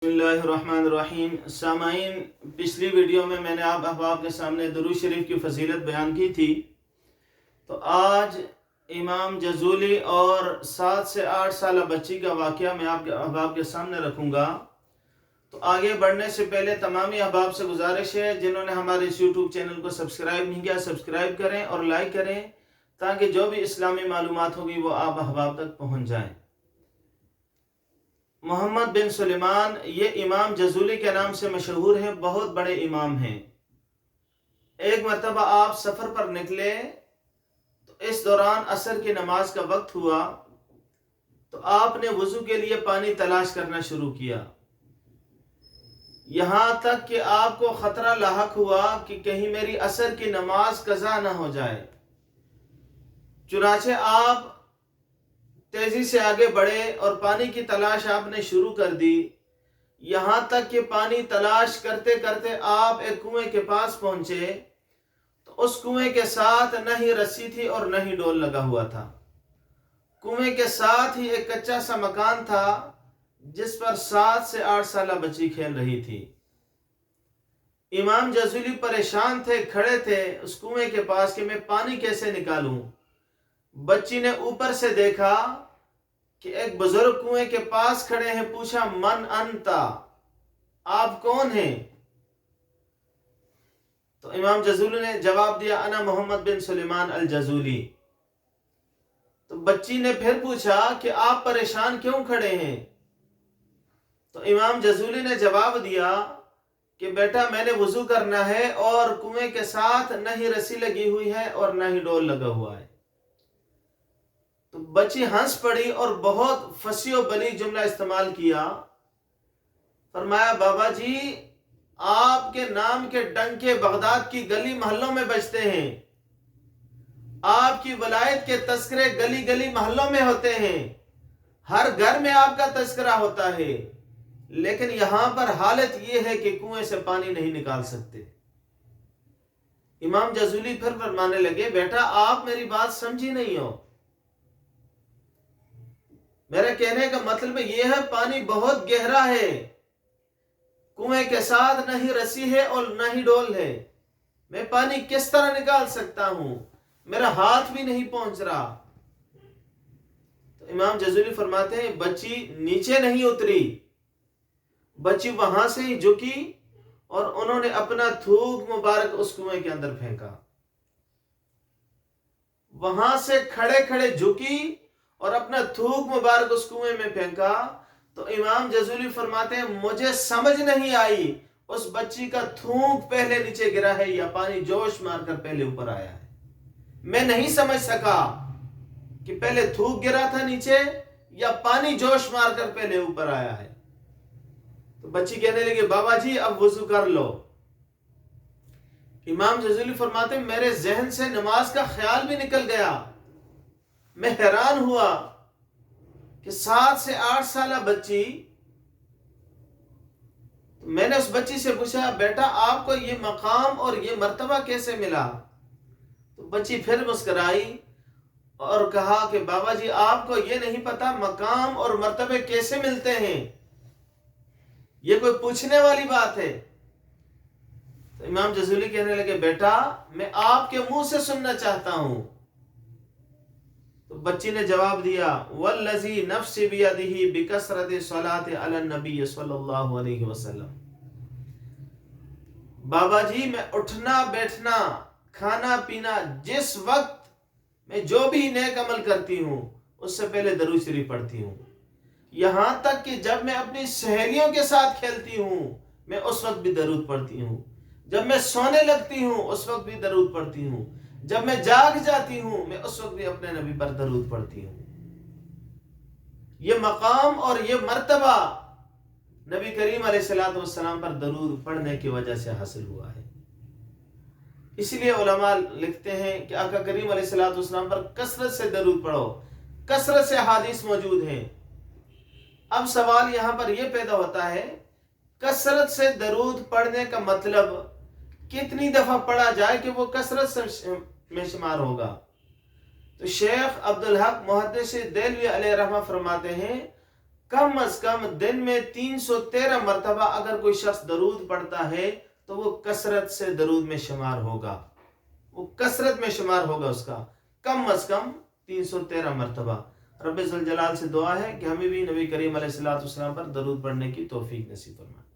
बिस्मिल्लाहिर्रहमानिर्रहीम। सामाईन, पिछली वीडियो में मैंने आप अहबाब के सामने दुरूद शरीफ की फजीलत बयान की थी। तो आज इमाम जज़ूली और 7 से 8 साल बच्ची का वाक़या मैं आपके अहबाब के सामने रखूँगा। तो आगे बढ़ने से पहले तमामी अहबाब से गुजारिश है, जिन्होंने हमारे इस यूट्यूब चैनल को सब्सक्राइब नहीं किया, सब्सक्राइब करें और लाइक करें, ताकि जो भी इस्लामी मालूमात होगी वो आप अहबाब तक पहुँच जाएँ। मोहम्मद बिन सुलेमान ये इमाम जज़ूली के नाम से मशहूर हैं, बहुत बड़े इमाम हैं। एक मरतबा आप सफ़र पर निकले तो इस दौरान असर की नमाज का वक्त हुआ, तो आपने वज़ू के लिए पानी तलाश करना शुरू किया, यहाँ तक कि आपको ख़तरा लाहक हुआ कि कहीं मेरी असर की नमाज कज़ा न हो जाए। चुनाचे आप तेजी से आगे बढ़े और पानी की तलाश आपने शुरू कर दी। यहाँ तक कि पानी तलाश करते करते आप एक कुएं के पास पहुंचे, तो उस कुएं के साथ न ही रस्सी थी और न ही डोल लगा हुआ था। कुएं के साथ ही एक कच्चा सा मकान था, जिस पर 7 से 8 साल बच्ची खेल रही थी। इमाम जज़ूली परेशान थे, खड़े थे उस कुएं के पास कि मैं पानी कैसे निकालूं। बच्ची ने ऊपर से देखा कि एक बुजुर्ग कुएं के पास खड़े हैं। पूछा, मन अंता, आप कौन हैं? तो इमाम जज़ूली ने जवाब दिया, अना मोहम्मद बिन सुलेमान अल जज़ूली। तो बच्ची ने फिर पूछा कि आप परेशान क्यों खड़े हैं? तो इमाम जज़ूली ने जवाब दिया कि बेटा, मैंने वुज़ू करना है और कुएं के साथ न ही रस्सी लगी हुई है और न ही डोल लगा हुआ है। तो बच्ची हंस पड़ी और बहुत फसी बली जुमला इस्तेमाल किया। फरमाया, बाबा जी, आपके नाम के डंके बगदाद की गली मोहल्लों में बजते हैं, आपकी वलायत के तस्करे गली गली मोहल्लों में होते हैं, हर घर में आपका तस्करा होता है, लेकिन यहां पर हालत यह है कि कुएं से पानी नहीं निकाल सकते। इमाम जज़ूली फिर फरमाने लगे, बेटा, आप मेरी बात समझी नहीं हो। मेरे कहने का मतलब यह है, पानी बहुत गहरा है, कुएं के साथ न ही रस्सी है और न ही डोल है, मैं पानी किस तरह निकाल सकता हूं? मेरा हाथ भी नहीं पहुंच रहा। तो इमाम जज़ूली फरमाते हैं, बच्ची नीचे नहीं उतरी, बच्ची वहां से ही झुकी और उन्होंने अपना थूक मुबारक उस कुएं के अंदर फेंका। वहां से खड़े खड़े झुकी और अपना थूक मुबारक उस कुएं में फेंका। तो इमाम जज़ूली फरमाते हैं, मुझे समझ नहीं आई उस बच्ची का थूक पहले नीचे गिरा है या पानी जोश मारकर पहले ऊपर आया है। मैं नहीं समझ सका कि पहले थूक गिरा था नीचे या पानी जोश मारकर पहले ऊपर आया है। तो बच्ची कहने लगी, बाबा जी, अब वुज़ू कर लो। इमाम जज़ूली फरमाते हैं, मेरे जहन से नमाज का ख्याल भी निकल गया। मैं हैरान हुआ कि 7 से 8 साल बच्ची। तो मैंने उस बच्ची से पूछा, बेटा, आपको ये मकाम और ये मर्तबा कैसे मिला? तो बच्ची फिर मुस्कुराई और कहा कि बाबा जी, आपको ये नहीं पता मकाम और मर्तबे कैसे मिलते हैं? ये कोई पूछने वाली बात है? तो इमाम जज़ूली कहने लगे, बेटा, मैं आपके मुंह से सुनना चाहता हूं। तो बच्ची ने जवाब दिया, वल्लज़ी नफ्सी बियदिही बिकसरति सलाति अला नबी सल्लल्लाहु अलैहि वसल्लम। बाबा जी, मैं उठना बैठना खाना पीना जिस वक्त मैं जो भी नेक अमल करती हूँ, उससे पहले दरूद शरीफ पढ़ती हूँ। यहां तक कि जब मैं अपनी सहेलियों के साथ खेलती हूँ, मैं उस वक्त भी दरूद पढ़ती हूँ। जब मैं सोने लगती हूँ, उस वक्त भी दरूद पढ़ती हूँ। जब मैं जाग जाती हूं, मैं उस वक्त भी अपने नबी पर दरूद पढ़ती हूं। ये मकाम और ये मर्तबा नबी करीम अलैहिस्सलाम पर दरूद पढ़ने की वजह से हासिल हुआ है। इसलिए उलमा लिखते हैं कि आका करीम अलैहिस्सलाम पर कसरत से दरूद पढ़ो, कसरत से हादीस मौजूद हैं। अब सवाल यहां पर यह पैदा होता है, कसरत से दरूद पढ़ने का मतलब कितनी दफा पढ़ा जाए कि वो कसरत में शुमार होगा? तो शेख अब्दुल हक मुहद्दिस देलवी अलैहि रहमा फरमाते हैं, کم از کم دن میں 313 مرتبہ اگر کوئی شخص درود پڑھتا ہے تو وہ کثرت سے درود میں شمار ہوگا، وہ کثرت میں شمار ہوگا اس کا، کم از کم 313 مرتبہ۔ رب ذوالجلال سے دعا ہے کہ ہمیں بھی نبی کریم علیہ الصلوۃ والسلام پر درود پڑھنے کی توفیق نصیب فرمائے۔